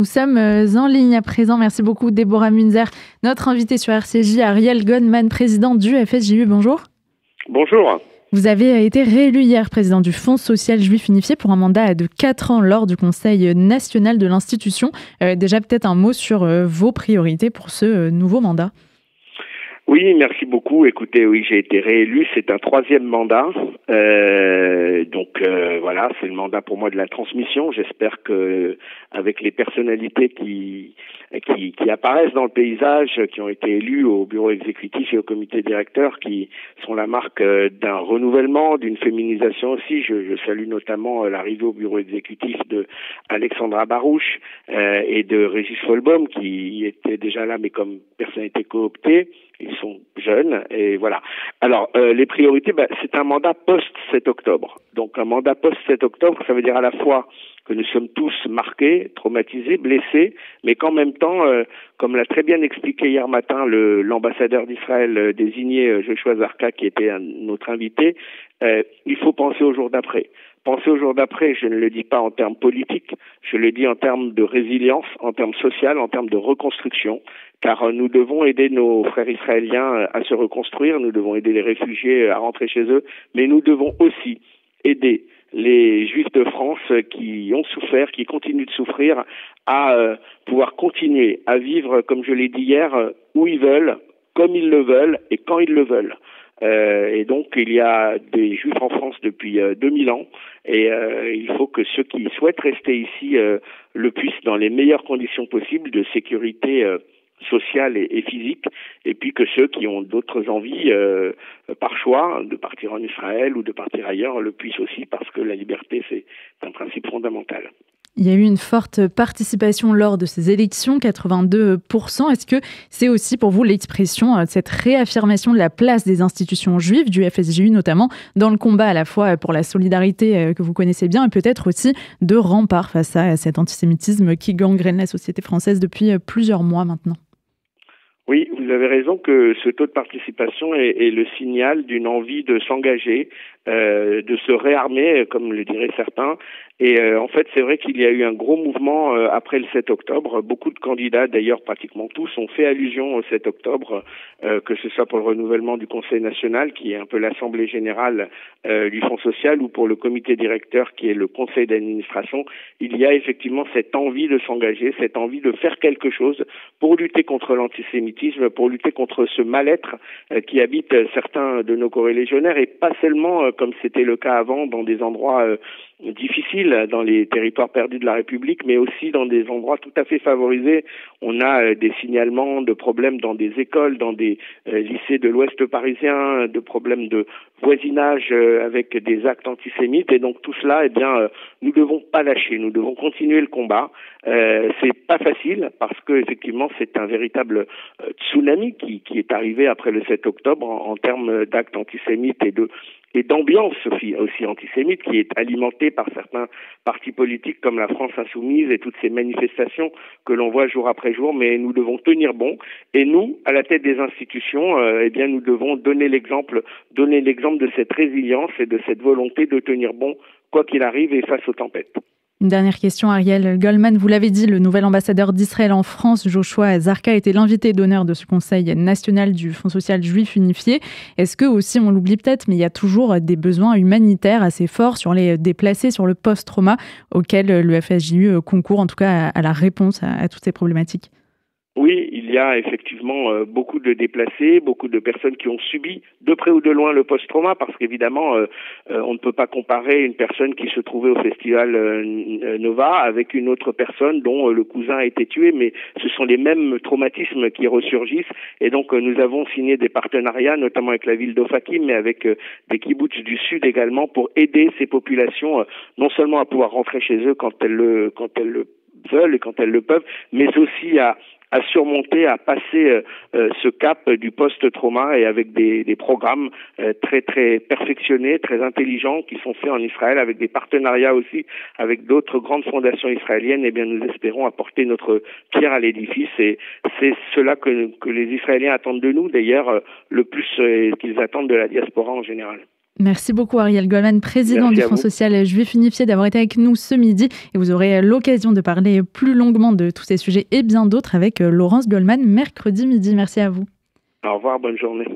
Nous sommes en ligne à présent. Merci beaucoup Déborah Munzer, notre invitée sur RCJ, Ariel Goldman, président du FSJU. Bonjour. Bonjour. Vous avez été réélu hier président du Fonds social juif unifié pour un mandat de 4 ans lors du Conseil national de l'institution. Déjà peut-être un mot sur vos priorités pour ce nouveau mandat. Oui, merci beaucoup. Écoutez, oui, j'ai été réélu. C'est un 3e mandat. Voilà, c'est le mandat pour moi de la transmission. J'espère que avec les personnalités qui apparaissent dans le paysage, qui ont été élues au bureau exécutif et au comité directeur, qui sont la marque d'un renouvellement, d'une féminisation aussi. Je salue notamment l'arrivée au bureau exécutif de Alexandra Barouch et de Régis Folbaum, qui étaient déjà là, mais comme personnalité cooptée. Ils sont jeunes et voilà. Alors, les priorités, c'est un mandat post-7 octobre. Donc, un mandat post-7 octobre, ça veut dire à la fois que nous sommes tous marqués, traumatisés, blessés, mais qu'en même temps, comme l'a très bien expliqué hier matin l'ambassadeur d'Israël désigné, Joshua Zarka, qui était notre invité, il faut penser au jour d'après. Penser au jour d'après, je ne le dis pas en termes politiques, je le dis en termes de résilience, en termes social, en termes de reconstruction, car nous devons aider nos frères israéliens à se reconstruire, nous devons aider les réfugiés à rentrer chez eux, mais nous devons aussi aider les Juifs de France qui ont souffert, qui continuent de souffrir, à pouvoir continuer à vivre, comme je l'ai dit hier, où ils veulent, comme ils le veulent et quand ils le veulent. Et donc, il y a des Juifs en France depuis 2000 ans et il faut que ceux qui souhaitent rester ici le puissent dans les meilleures conditions possibles de sécurité sociale et physique, et puis que ceux qui ont d'autres envies par choix de partir en Israël ou de partir ailleurs le puissent aussi, parce que la liberté, c'est un principe fondamental. Il y a eu une forte participation lors de ces élections, 82%. Est-ce que c'est aussi pour vous l'expression de cette réaffirmation de la place des institutions juives, du FSJU notamment, dans le combat à la fois pour la solidarité que vous connaissez bien et peut-être aussi de rempart face à cet antisémitisme qui gangrène la société française depuis plusieurs mois maintenant? Oui, vous avez raison que ce taux de participation est le signal d'une envie de s'engager, de se réarmer, comme le diraient certains. Et en fait, c'est vrai qu'il y a eu un gros mouvement après le 7 octobre. Beaucoup de candidats, d'ailleurs pratiquement tous, ont fait allusion au 7 octobre, que ce soit pour le renouvellement du Conseil national, qui est un peu l'Assemblée générale du Fonds social, ou pour le comité directeur, qui est le conseil d'administration. Il y a effectivement cette envie de s'engager, cette envie de faire quelque chose pour lutter contre l'antisémitisme, pour lutter contre ce mal-être qui habite certains de nos corélégionnaires, et pas seulement, comme c'était le cas avant, dans des endroits difficiles, dans les territoires perdus de la République, mais aussi dans des endroits tout à fait favorisés. On a des signalements de problèmes dans des écoles, dans des lycées de l'Ouest parisien, de problèmes de voisinage avec des actes antisémites, et donc tout cela, nous devons pas lâcher, nous devons continuer le combat. C'est pas facile, parce que effectivement c'est un véritable tsunami qui est arrivé après le 7 octobre en termes d'actes antisémites et d'ambiance aussi antisémite, qui est alimentée par certains partis politiques comme la France Insoumise et toutes ces manifestations que l'on voit jour après jour. Mais nous devons tenir bon, et nous, à la tête des institutions, nous devons donner l'exemple de cette résilience et de cette volonté de tenir bon quoi qu'il arrive et face aux tempêtes. Une dernière question, Ariel Goldman. Vous l'avez dit, le nouvel ambassadeur d'Israël en France, Joshua Zarka, était l'invité d'honneur de ce Conseil national du Fonds social juif unifié. Est-ce que aussi, on l'oublie peut-être, mais il y a toujours des besoins humanitaires assez forts sur les déplacés, sur le post-trauma, auquel le FSJU concourt, en tout cas à la réponse à toutes ces problématiques? Oui, il y a effectivement beaucoup de déplacés, beaucoup de personnes qui ont subi de près ou de loin le post-trauma, parce qu'évidemment, on ne peut pas comparer une personne qui se trouvait au festival Nova avec une autre personne dont le cousin a été tué, mais ce sont les mêmes traumatismes qui ressurgissent. Et donc, nous avons signé des partenariats, notamment avec la ville d'Ofakim, mais avec des kibboutz du Sud également, pour aider ces populations non seulement à pouvoir rentrer chez eux quand elles le veulent et quand elles le peuvent, mais aussi à surmonter, à passer ce cap du post-trauma, et avec des programmes très très perfectionnés, très intelligents, qui sont faits en Israël, avec des partenariats aussi avec d'autres grandes fondations israéliennes. Nous espérons apporter notre pierre à l'édifice, et c'est cela que les Israéliens attendent de nous, d'ailleurs le plus qu'ils attendent de la diaspora en général. Merci beaucoup Ariel Goldman, président du Fonds social juif unifié, d'avoir été avec nous ce midi. Et vous aurez l'occasion de parler plus longuement de tous ces sujets et bien d'autres avec Laurence Goldman mercredi midi. Merci à vous. Au revoir, bonne journée.